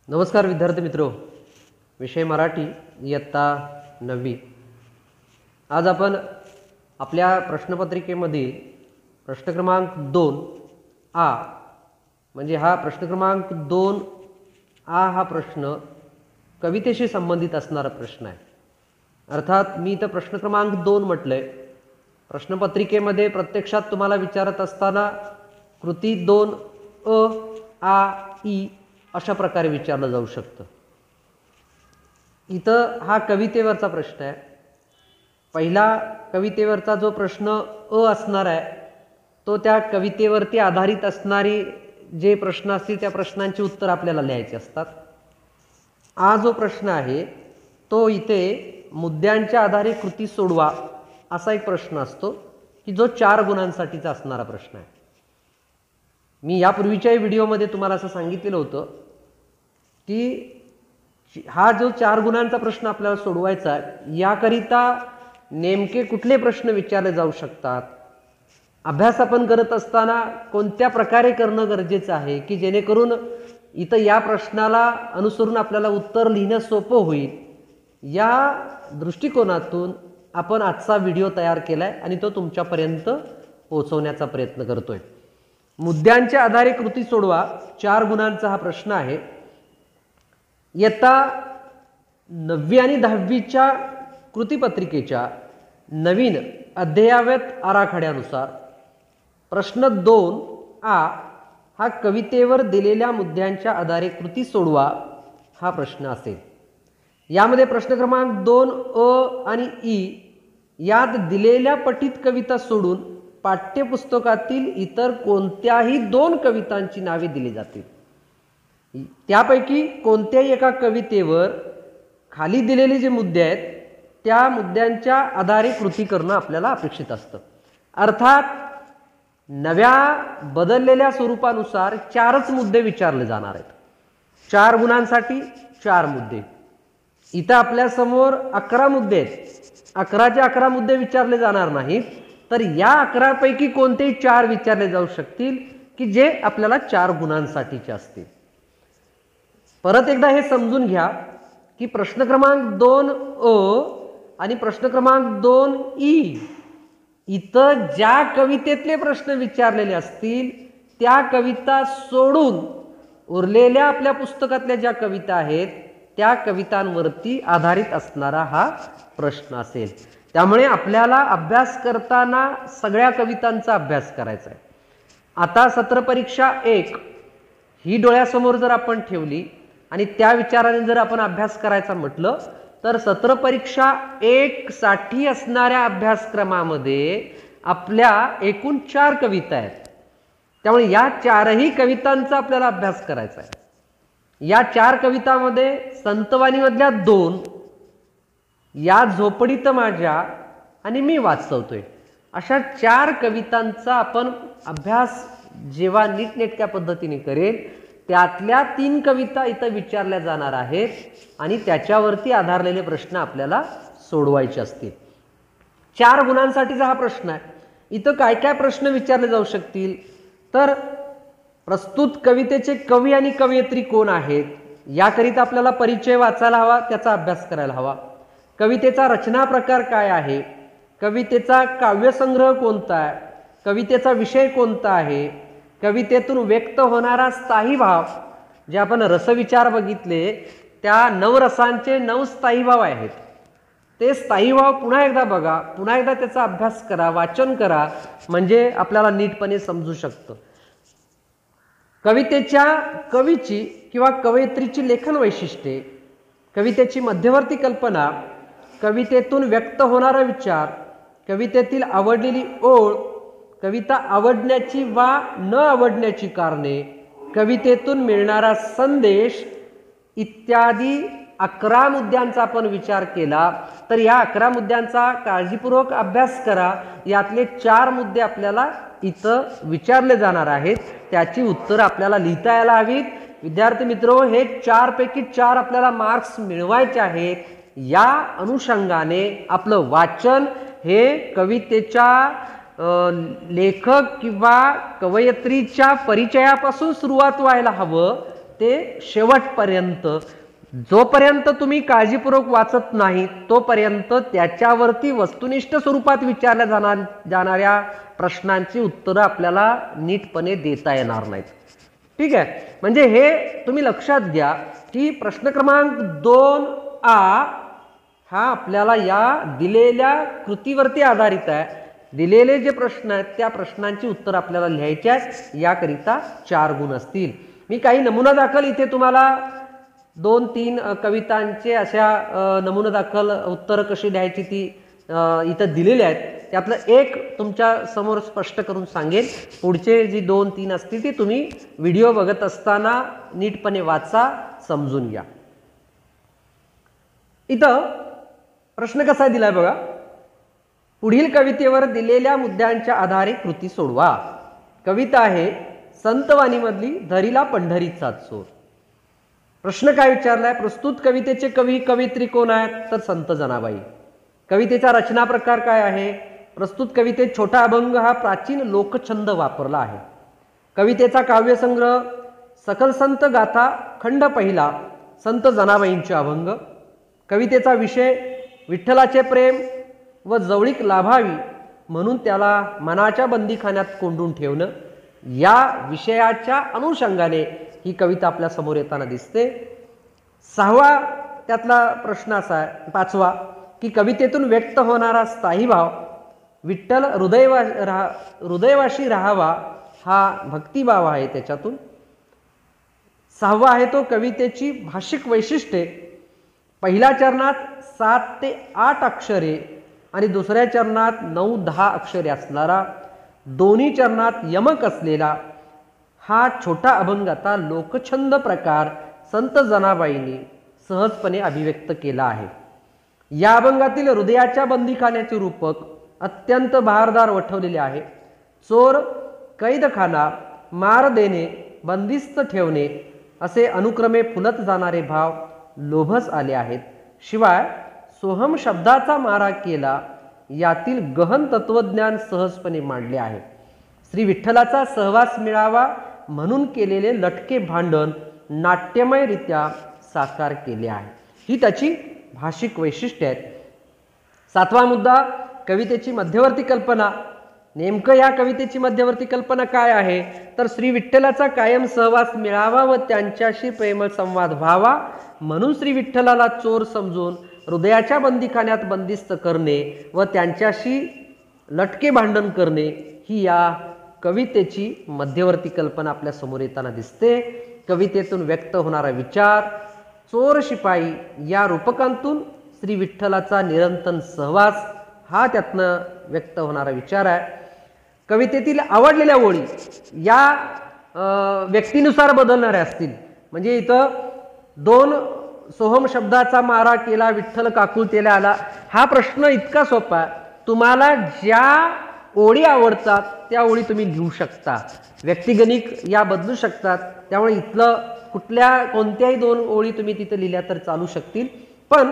नमस्कार विद्यार्थी मित्रो, विषय मराठी इयत्ता 9वी। आज आपण आपल्या प्रश्नपत्रिकेमधील प्रश्न क्रमांक 2A म्हणजे हा प्रश्न क्रमांक 2A हा प्रश्न कवितेशी संबंधित असणारा प्रश्न आहे। अर्थात मी इथं प्रश्न क्रमांक 2 म्हटलंय। प्रश्नपत्रिकेमध्ये प्रत्यक्षात तुम्हाला विचारत असताना कृती 2A, आ, ई अशा प्रकारे विचारलं जाऊ शकतं। इथं हा कवितेवरचा प्रश्न आहे। पहिला कवितेवरचा जो प्रश्न अ असणार आहे तो त्या कवितेवरती आधारित असणारी जे प्रश्न असतील त्या प्रश्नांची उत्तर आपल्याला लिहायची असतात। हा जो प्रश्न आहे तो इथे मुद्द्यांच्या आधारे कृती सोडवा असा एक प्रश्न असतो की जो 4 गुणांसाठीचा असणारा प्रश्न आहे। मी यापूर्वीच्या व्हिडिओमध्ये तुम्हाला असं सांगितलेलं होतं की हा जो 4 गुणांचा प्रश्न आपल्याला सोडवायचा आहे याकरिता नेमके कुठले प्रश्न विचारले जाऊ शकतात, अभ्यास आपण करत असताना कोणत्या प्रकारे करणं गरजेचं आहे की जेणेकरून इथं या प्रश्नाला अनुसरून आपल्याला उत्तर लिहिणं सोपं होईल, या दृष्टिकोनातून आपण आजचा व्हिडिओ तयार केलाय आणि तो तुमच्यापर्यंत पोहोचवण्याचा प्रयत्न करतोय। मुद्द्यांच्या आधारे कृती सोडवा 4 गुणांचा हा प्रश्न आहे। इयत्ता 9वी आणि 10वीच्या कृतीपत्रिकेच्या नवीन अद्ययावत आराखड्यानुसार प्रश्न 2A हा कवितेवर दिलेल्या मुद्द्यांच्या आधारे कृती सोडवा हा प्रश्न असेल। यामध्ये प्रश्न क्रमांक 2A आणि ई यात दिलेल्या पठित कविता सोडून पाठ्यपुस्तकातील इतर कोणत्याही 2 कवितांची नावे दिली जातील। त्यापैकी कोणत्याही एका कवितेवर खाली दिलेले जे मुद्दे आहेत त्या मुद्द्यांच्या आधारे कृती करणं आपल्याला अपेक्षित असतं। अर्थात नव्या बदललेल्या स्वरूपानुसार 4च मुद्दे विचारले जाणार आहेत। 4 गुणांसाठी 4 मुद्दे। इथं आपल्या समोर 11 मुद्दे आहेत। 11चे 11 मुद्दे विचारले जाणार नाहीत, तर या 11 पैकी कोणतेही 4 विचारले जाऊ शकतील की जे आपल्याला 4 गुणांसाठीचे असतील। परत एकदा हे समजून घ्या की प्रश्न क्रमांक 2A आणि प्रश्न क्रमांक 2E इथं ज्या कवितेतले प्रश्न विचारलेले असतील त्या कविता सोडून उरलेल्या आपल्या पुस्तकातल्या ज्या कविता आहेत त्या कवितांवरती आधारित असणारा हा प्रश्न असेल। त्यामुळे आपल्याला अभ्यास करताना सगळ्या कवितांचा अभ्यास करायचा आहे। आता सत्र परीक्षा 1 ही डोळ्यासमोर जर आपण ठेवली आणि त्या विचाराने जर आपण अभ्यास करायचा म्हटलं तर सत्र परीक्षा 1 साठी असणाऱ्या अभ्यासक्रमामध्ये आपल्या एकूण 4 कविता आहेत। त्यामुळे या 4ही कवितांचा आपल्याला अभ्यास करायचा आहे। या 4 कवितांमध्ये संतवाणीमधल्या 2 या झोपडीत माझ्या आणि मी वाचवतोय अशा 4 कवितांचा आपण अभ्यास जेव्हा नीटनेटक्या पद्धतीने करेल त्यातल्या 3 कविता इथं विचारल्या जाणार आहेत आणि त्याच्यावरती आधारलेले प्रश्न आपल्याला सोडवायचे असतील। 4 गुणांसाठीचा हा प्रश्न आहे। इथं काय काय प्रश्न विचारले जाऊ शकतील तर प्रस्तुत कवितेचे कवी आणि कवयित्री कोण आहेत याकरिता आपल्याला परिचय वाचायला हवा, त्याचा अभ्यास करायला हवा। कवितेचा रचना प्रकार काय आहे, कवितेचा काव्यसंग्रह कोणता आहे, कवितेचा विषय कोणता आहे, कवितेतून व्यक्त होणारा स्थायी भाव, जे आपण रसविचार बघितले त्या 9 रसांचे 9 स्थायी भाव आहेत, ते स्थायी भाव पुन्हा एकदा बघा, पुन्हा एकदा त्याचा अभ्यास करा, वाचन करा, म्हणजे आपल्याला नीटपणे समजू शकतं। कवितेच्या कवीची किंवा कवयित्रीची लेखन वैशिष्ट्ये, कवितेची मध्यवर्ती कल्पना, कवितेतून व्यक्त होणारा विचार, कवितेतील आवडलेली ओळ, कविता आवडण्याची वा न आवडण्याची कारणे, कवितेतून मिळणारा संदेश इत्यादी 11 मुद्द्यांचा आपण विचार केला तर या 11 मुद्द्यांचा काळजीपूर्वक अभ्यास करा। यातले 4 मुद्दे आपल्याला इथं विचारले जाणार आहेत, त्याची उत्तरं आपल्याला लिहिता यायला हवीत। विद्यार्थी मित्रो, हे 4 पैकी 4 आपल्याला मार्क्स मिळवायचे आहेत। या अनुषंगाने आपलं वाचन हे कवितेच्या लेखक किंवा कवयित्रीच्या परिचयापासून सुरुवात व्हायला हवं, ते शेवटपर्यंत, जोपर्यंत तुम्ही काळजीपूर्वक वाचत नाही तोपर्यंत त्याच्यावरती वस्तुनिष्ठ स्वरूपात विचारल्या जाणाऱ्या प्रश्नांची उत्तरं आपल्याला नीटपणे देता येणार नाहीत. ठीक आहे, म्हणजे हे तुम्ही लक्षात घ्या की प्रश्न क्रमांक 2A हा आपल्याला या दिलेल्या कृतीवरती आधारित आहे. दिलेले जे प्रश्न आहेत त्या प्रश्नांची उत्तर आपल्याला लिहायची आहेत. याकरिता 4 गुण असतील. मी काही नमुना दाखल इथे तुम्हाला 2-3 कवितांचे अशा नमुना दाखल उत्तर कशी लिहायची ती इथं दिलेली आहेत. त्यातलं एक तुमच्या समोर स्पष्ट करून सांगेन. पुढचे जी 2-3 असतील ती तुम्ही व्हिडिओ बघत असताना नीटपणे वाचा, समजून घ्या. इथं प्रश्न कसा दिलाय बघा. पुढील कवितेवर दिलेल्या मुद्द्यांच्या आधारे कृती सोडवा. कविता आहे संतवाणीमधली धरीला पंढरीचा चोर. प्रश्न काय विचारलाय? प्रस्तुत कवितेचे कवी कवयित्री कोण आहेत? तर संत जनाबाई. कवितेचा रचना प्रकार काय आहे? प्रस्तुत कवितेत छोटा अभंग हा प्राचीन लोकछंद वापरला आहे. कवितेचा काव्यसंग्रह सकल संत गाथा खंड पहिला संत जनाबाईंचे अभंग. कवितेचा विषय विठ्ठलाचे प्रेम व जवळीक लाभावी म्हणून त्याला मनाच्या बंदीखान्यात कोंडून ठेवणं, या विषयाच्या अनुषंगाने ही कविता आपल्या समोर येताना दिसते. 6वा त्यातला प्रश्न असा आहे, 5वा, की कवितेतून व्यक्त होणारा स्थायी भाव विठ्ठल हृदयवाशी राहावा हा भक्तिभाव आहे त्याच्यातून. 6वा आहे तो कवितेची भाषिक वैशिष्ट्ये. पहिल्या चरणात 7 ते 8 अक्षरे आणि दुसऱ्या चरणात 9-10 अक्षरे असणारा, दोन्ही चरणात यमक असलेला हा छोटा अभंग आता लोकछंद प्रकार संत जनाबाईंनी सहजपणे अभिव्यक्त केला आहे. या अभंगातील हृदयाच्या बंदीखान्याचे रूपक अत्यंत बहारदार वठवलेले आहे. चोर, कैदखाना, मार देणे, बंदिस्त ठेवणे असे अनुक्रमे फुलत जाणारे भाव लोभस आले आहेत. शिवाय सोहम शब्दाचा मारा केला यातील गहन तत्वज्ञान सहजपणे मांडले आहे. श्री विठ्ठलाचा सहवास मिळावा म्हणून केलेले लटके भांडण नाट्यमयरित्या साकार केले आहे. ही त्याची भाषिक वैशिष्ट्ये आहेत. 7वा मुद्दा, कवितेची मध्यवर्ती कल्पना. नेमकं या कवितेची मध्यवर्ती कल्पना काय आहे? तर श्री विठ्ठलाचा कायम सहवास मिळावा व त्यांच्याशी प्रेमळ संवाद व्हावा म्हणून श्री विठ्ठलाला चोर समजून हृदयाच्या बंदीखान्यात बंदिस्त करणे व त्यांच्याशी लटके भांडण करणे ही या कवितेची मध्यवर्ती कल्पना आपल्या समोर येताना दिसते. कवितेतून व्यक्त होणारा विचार, चोर शिपाई या रूपकांतून श्री विठ्ठलाचा निरंतर सहवास हा त्यातनं व्यक्त होणारा विचार आहे. कवितेतील आवडलेल्या ओळी या व्यक्तीनुसार बदलणाऱ्या असतील. म्हणजे इथं 2 सोहम शब्दाचा मारा केला विठ्ठल काकुळतेला आला, हा प्रश्न इतका सोपा आहे. तुम्हाला ज्या ओळी आवडतात त्या ओळी तुम्ही लिहू शकता. व्यक्तिगणिक या बदलू शकतात. त्यामुळे इथलं कोणत्याही 2 ओळी तुम्ही तिथे लिहिल्या तर चालू शकतील. पण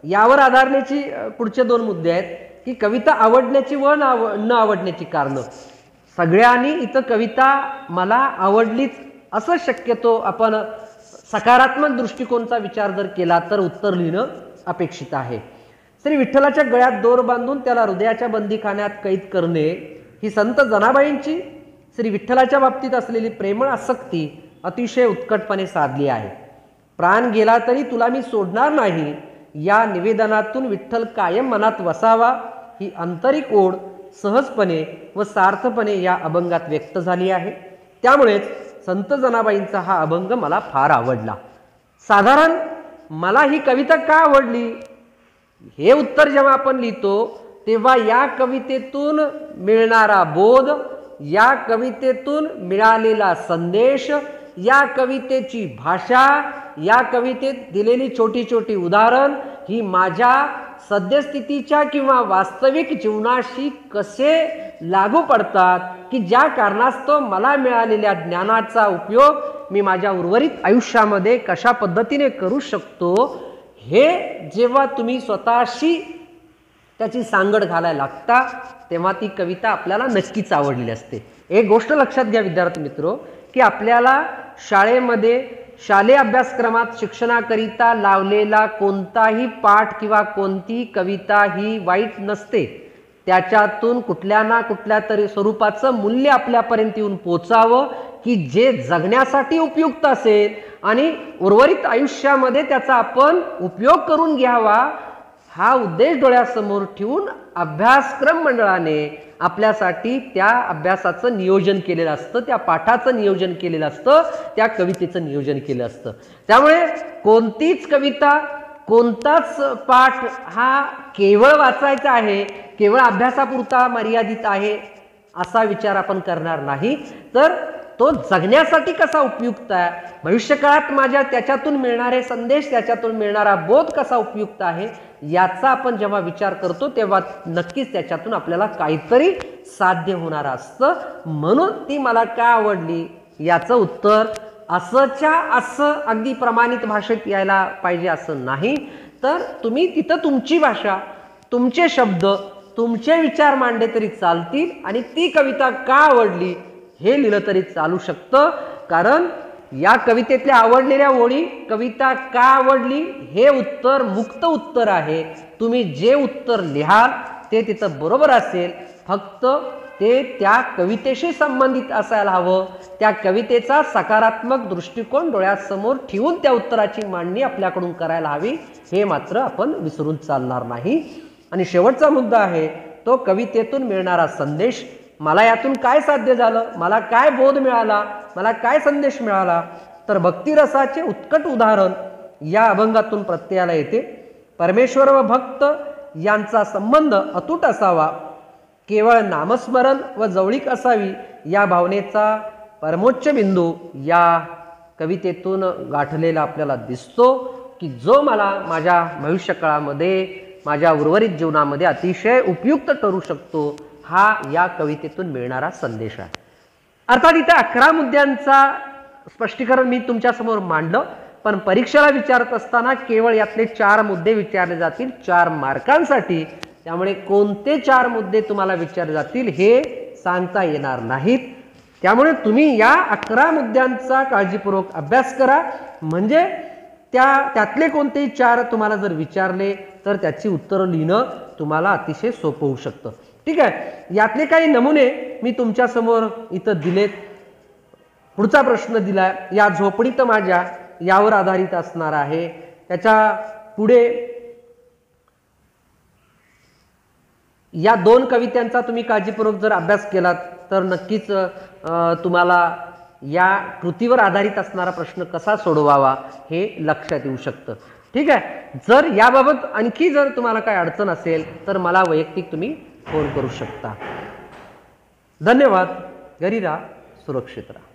यावर आधारण्याची पुढचे 2 मुद्दे आहेत की कविता आवडण्याची व न आवडण्याची कारणं. सगळ्यांनी इथं कविता मला आवडलीच असं शक्यतो आपण सकारात्मक दृष्टिकोनचा विचार जर केला तर उत्तर लिहिणं अपेक्षित आहे. श्री विठ्ठलाच्या गळ्यात दोर बांधून त्याला हृदयाच्या बंदीखान्यात कैद करणे ही संत जनाबाईंची श्री विठ्ठलाच्या बाबतीत असलेली प्रेमळ आसक्ती अतिशय उत्कटपणे साधली आहे. प्राण गेला तरी तुला मी सोडणार नाही या निवेदनातून विठ्ठल कायम मनात वसावा ही आंतरिक ओढ सहजपणे व सार्थपणे या अभंगात व्यक्त झाली आहे. त्यामुळेच संत जनाबाईंचा हा अभंग मला फार आवडला. साधारण मला ही कविता का आवडली हे उत्तर जेव्हा आपण लिहितो तेव्हा या कवितेतून मिळणारा बोध, या कवितेतून मिळालेला संदेश, या कवितेची भाषा, या कवितेत दिलेली छोटी छोटी उदाहरण ही माझ्या सद्यस्थितीच्या किंवा वास्तविक जीवनाशी कसे लागू पडतात की ज्या कारणास्तव मला मिळालेल्या ज्ञानाचा उपयोग मी माझ्या उर्वरित आयुष्यामध्ये कशा पद्धतीने करू शकतो हे जेव्हा तुम्ही स्वतःशी त्याची सांगड घालायला लागता तेव्हा ती कविता आपल्याला नक्कीच आवडलेली असते. एक गोष्ट लक्षात घ्या विद्यार्थी मित्रो की आपल्याला शाळेमध्ये शालेय अभ्यासक्रमात शिक्षणाकरिता लावलेला कोणताही पाठ किंवा कोणती कविता ही वाईट नसते. त्याच्यातून कुठल्या ना कुठल्या तरी स्वरूपाचं मूल्य आपल्यापर्यंत येऊन पोचावं की जे जगण्यासाठी उपयुक्त असेल आणि उर्वरित आयुष्यामध्ये त्याचा आपण उपयोग करून घ्यावा, हा उद्देश डोळ्यासमोर ठेवून अभ्यासक्रम मंडळाने आपल्यासाठी त्या अभ्यासाचं नियोजन केलेलं असतं, त्या पाठाचं नियोजन केलेलं असतं, त्या कवितेचं नियोजन केलं असतं. त्यामुळे कोणतीच कविता, कोणताच पाठ हा केवळ वाचायचा आहे, केवळ अभ्यासापुरता मर्यादित आहे असा विचार आपण करणार नाही, तर तो जगण्यासाठी कसा उपयुक्त आहे, भविष्यकाळात माझ्या त्याच्यातून मिळणारे संदेश, त्याच्यातून मिळणारा बोध कसा उपयुक्त आहे, याचा आपण जेव्हा विचार करतो तेव्हा नक्कीच त्याच्यातून आपल्याला काहीतरी साध्य होणार असतं. म्हणून ती मला का आवडली याचं उत्तर असंच्या असं अगदी प्रमाणित भाषेत यायला पाहिजे असं नाही, तर तुम्ही तिथं तुमची भाषा, तुमचे शब्द, तुमचे विचार मांडले तरी चालतील आणि ती कविता का आवडली हे लिहिलं तरी चालू शकतं. कारण या कवितेतल्या आवडलेल्या ओळी, कविता का आवडली हे उत्तर मुक्त उत्तर आहे. तुम्ही जे उत्तर लिहाल ते तिथं बरोबर असेल, फक्त ते त्या कवितेशी संबंधित असायला हवं. त्या कवितेचा सकारात्मक दृष्टिकोन डोळ्यासमोर ठेवून त्या उत्तराची मांडणी आपल्याकडून करायला हवी, हे मात्र आपण विसरून चालणार नाही. आणि शेवटचा मुद्दा आहे तो कवितेतून मिळणारा संदेश. मला यातून काय साध्य झालं, मला काय बोध मिळाला, मला काय संदेश मिळाला, तर भक्तिरसाचे उत्कट उदाहरण या अभंगातून प्रत्ययाला येते. परमेश्वर व भक्त यांचा संबंध अतूट असावा, केवळ नामस्मरण व जवळीक असावी, या भावनेचा परमोच्च बिंदू या कवितेतून गाठलेला आपल्याला दिसतो, की जो मला माझ्या भविष्यकाळामध्ये, माझ्या उर्वरित जीवनामध्ये अतिशय उपयुक्त ठरू शकतो, हा या कवितेतून मिळणारा संदेश आहे. अर्थात इथे 11 मुद्द्यांचा स्पष्टीकरण मी तुमच्यासमोर मांडलं, पण परीक्षेला विचारत असताना केवळ यातले 4 मुद्दे विचारले जातील 4 मार्कांसाठी. त्यामुळे कोणते 4 मुद्दे तुम्हाला विचारले जातील हे सांगता येणार नाहीत. त्यामुळे तुम्ही या 11 मुद्द्यांचा काळजीपूर्वक अभ्यास करा, म्हणजे त्यातले कोणतेही 4 तुम्हाला जर विचारले तर त्याची उत्तरं लिहिणं तुम्हाला अतिशय सोपं होऊ शकतं. ठीक आहे, यातले काही नमुने मी तुमच्या समोर इथं दिलेत. पुढचा प्रश्न दिलाय, या झोपडीत माझ्या, यावर आधारित असणार आहे. त्याच्या पुढे या 2 कवितांचा तुम्ही काळजीपूर्वक जर अभ्यास केलात तर नक्कीच तुम्हाला या कृतीवर आधारित असणारा प्रश्न कसा सोडवावा हे लक्षात येऊ शकतं. ठीक आहे, जर याबाबत आणखी जर तुम्हाला काही अडचण असेल तर मला वैयक्तिक तुम्ही फोन करू शकता. धन्यवाद. घरी राहा, सुरक्षित राहा.